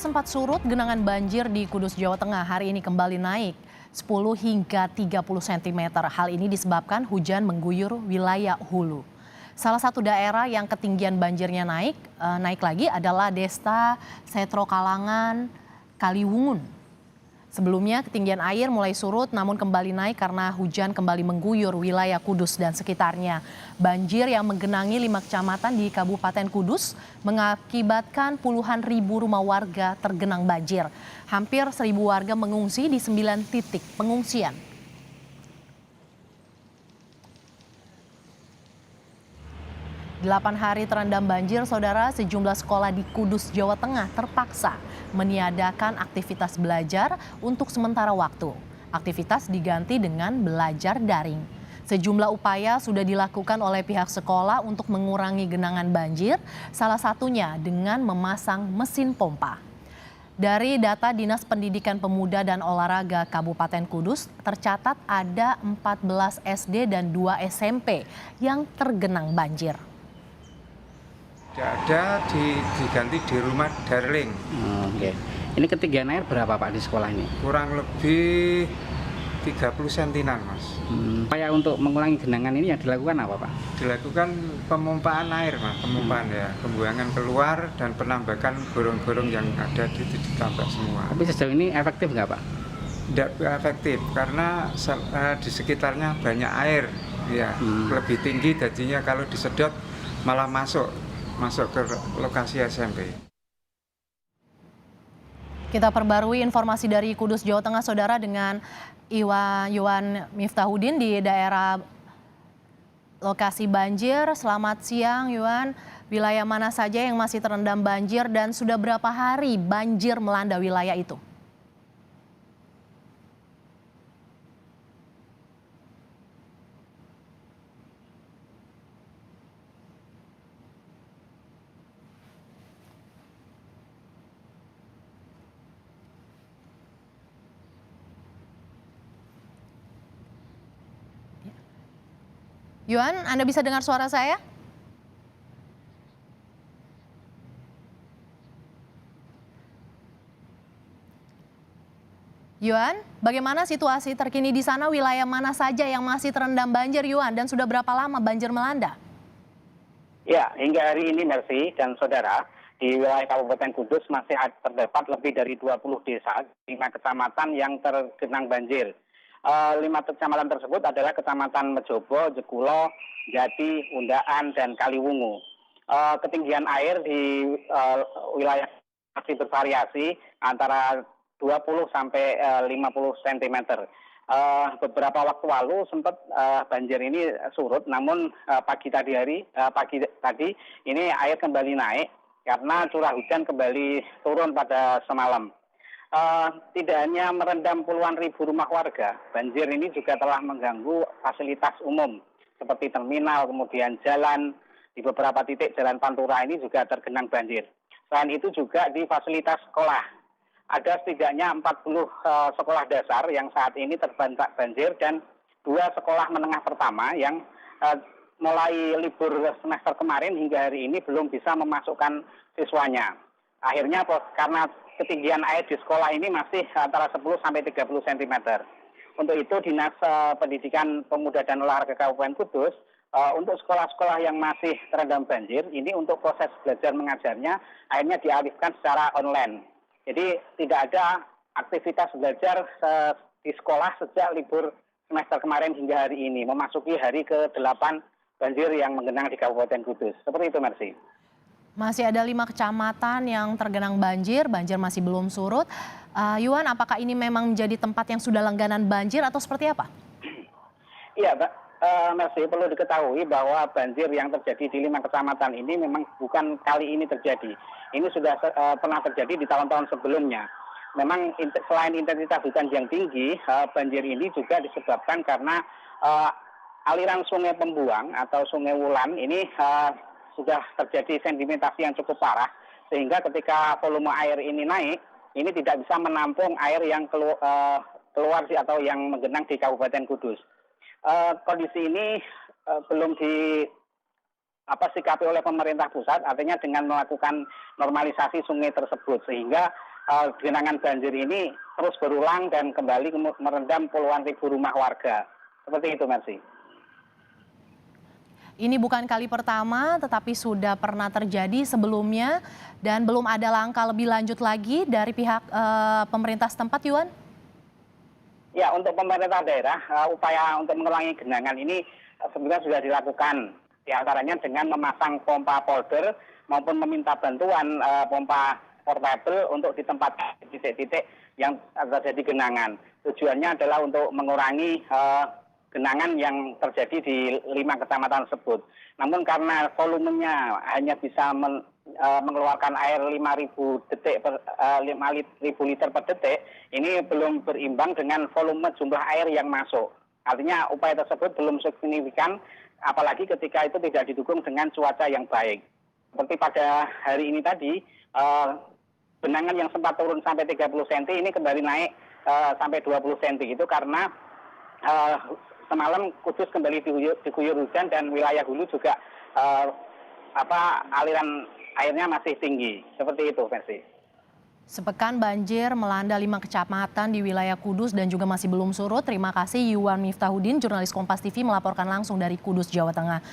sempat surut, genangan banjir di Kudus, Jawa Tengah hari ini kembali naik 10 hingga 30 cm. Hal ini disebabkan hujan mengguyur wilayah hulu. Salah satu daerah yang ketinggian banjirnya naik lagi adalah Desta Setro Kalangan, Kaliwungun. Sebelumnya ketinggian air mulai surut namun kembali naik karena hujan kembali mengguyur wilayah Kudus dan sekitarnya. Banjir yang menggenangi 5 kecamatan di Kabupaten Kudus mengakibatkan puluhan ribu rumah warga tergenang banjir. Hampir 1.000 warga mengungsi di 9 titik pengungsian. Delapan hari terendam banjir, saudara, sejumlah sekolah di Kudus, Jawa Tengah terpaksa meniadakan aktivitas belajar untuk sementara waktu. Aktivitas diganti dengan belajar daring. Sejumlah upaya sudah dilakukan oleh pihak sekolah untuk mengurangi genangan banjir, salah satunya dengan memasang mesin pompa. Dari data Dinas Pendidikan Pemuda dan Olahraga Kabupaten Kudus, tercatat ada 14 SD dan 2 SMP yang tergenang banjir. Ada diganti di rumah Darling. Oke. Ini ketinggian air berapa Pak di sekolah ini? Kurang lebih 30 sentinan, Mas. Upaya untuk mengurangi genangan ini yang dilakukan apa Pak? Dilakukan pemompaan air, Mas. Pemompaan ya, pembuangan keluar dan penambakan gorong-gorong yang ada itu ditambah semua. Tapi sejauh ini efektif nggak Pak? Tidak efektif karena di sekitarnya banyak air, ya. Lebih tinggi jadinya kalau disedot malah masuk ke lokasi SMP. Kita perbarui informasi dari Kudus, Jawa Tengah, saudara, dengan Iwan Miftahudin di daerah lokasi banjir. Selamat siang, Iwan. Wilayah mana saja yang masih terendam banjir dan sudah berapa hari banjir melanda wilayah itu? Yuan, Anda bisa dengar suara saya? Yuan, bagaimana situasi terkini di sana? Wilayah mana saja yang masih terendam banjir, Yuan? Dan sudah berapa lama banjir melanda? Ya, hingga hari ini Mercy dan saudara, di wilayah Kabupaten Kudus masih terdapat lebih dari 20 desa, 5 kecamatan yang tergenang banjir. 5 kecamatan tersebut adalah Kecamatan Mejobo, Jekulo, Jati, Undaan, dan Kaliwungu. Ketinggian air di wilayah masih bervariasi antara 20 sampai 50 cm. Beberapa waktu lalu sempat banjir ini surut, namun pagi tadi ini air kembali naik karena curah hujan kembali turun pada semalam. Tidak hanya merendam puluhan ribu rumah warga, banjir ini juga telah mengganggu fasilitas umum seperti terminal, kemudian jalan, di beberapa titik jalan Pantura ini juga tergenang banjir. Selain itu juga di fasilitas sekolah, ada setidaknya 40 sekolah dasar yang saat ini terdampak banjir dan 2 sekolah menengah pertama yang mulai libur semester kemarin hingga hari ini belum bisa memasukkan siswanya. Akhirnya karena ketinggian air di sekolah ini masih antara 10 sampai 30 cm. Untuk itu Dinas Pendidikan Pemuda dan Olahraga Kabupaten Kudus untuk sekolah-sekolah yang masih terendam banjir ini untuk proses belajar mengajarnya akhirnya dialihkan secara online. Jadi tidak ada aktivitas belajar di sekolah sejak libur semester kemarin hingga hari ini, memasuki hari ke-8 banjir yang menggenang di Kabupaten Kudus. Seperti itu, Mercy. Masih ada 5 kecamatan yang tergenang banjir masih belum surut. Yuan, apakah ini memang menjadi tempat yang sudah langganan banjir atau seperti apa? Iya, Mercy, perlu diketahui bahwa banjir yang terjadi di 5 kecamatan ini memang bukan kali ini terjadi. Ini sudah pernah terjadi di tahun-tahun sebelumnya. Memang selain intensitas hujan yang tinggi, banjir ini juga disebabkan karena aliran sungai pembuang atau sungai Wulan ini sudah terjadi sedimentasi yang cukup parah, sehingga ketika volume air ini naik, ini tidak bisa menampung air yang keluar atau yang menggenang di Kabupaten Kudus. Kondisi ini belum disikapi oleh pemerintah pusat, artinya dengan melakukan normalisasi sungai tersebut, sehingga genangan banjir ini terus berulang dan kembali merendam puluhan ribu rumah warga. Seperti itu, Mercy. Ini bukan kali pertama, tetapi sudah pernah terjadi sebelumnya dan belum ada langkah lebih lanjut lagi dari pihak pemerintah setempat, Yuan? Ya, untuk pemerintah daerah, upaya untuk mengurangi genangan ini sebenarnya sudah dilakukan. Di antaranya dengan memasang pompa polder maupun meminta bantuan pompa portable untuk ditempatkan di titik-titik yang terjadi genangan. Tujuannya adalah untuk mengurangi genangan yang terjadi di 5 kecamatan tersebut. Namun karena volumenya hanya bisa mengeluarkan air 5.000 liter per detik, ini belum berimbang dengan volume jumlah air yang masuk. Artinya upaya tersebut belum signifikan, apalagi ketika itu tidak didukung dengan cuaca yang baik. Seperti pada hari ini tadi, genangan yang sempat turun sampai 30 cm ini kembali naik sampai 20 cm. Itu karena semalam Kudus kembali diguyur hujan dan wilayah hulu juga aliran airnya masih tinggi. Seperti itu, Mercy. Sepekan banjir melanda 5 kecamatan di wilayah Kudus dan juga masih belum surut. Terima kasih Yuan Miftahudin, jurnalis Kompas TV melaporkan langsung dari Kudus, Jawa Tengah.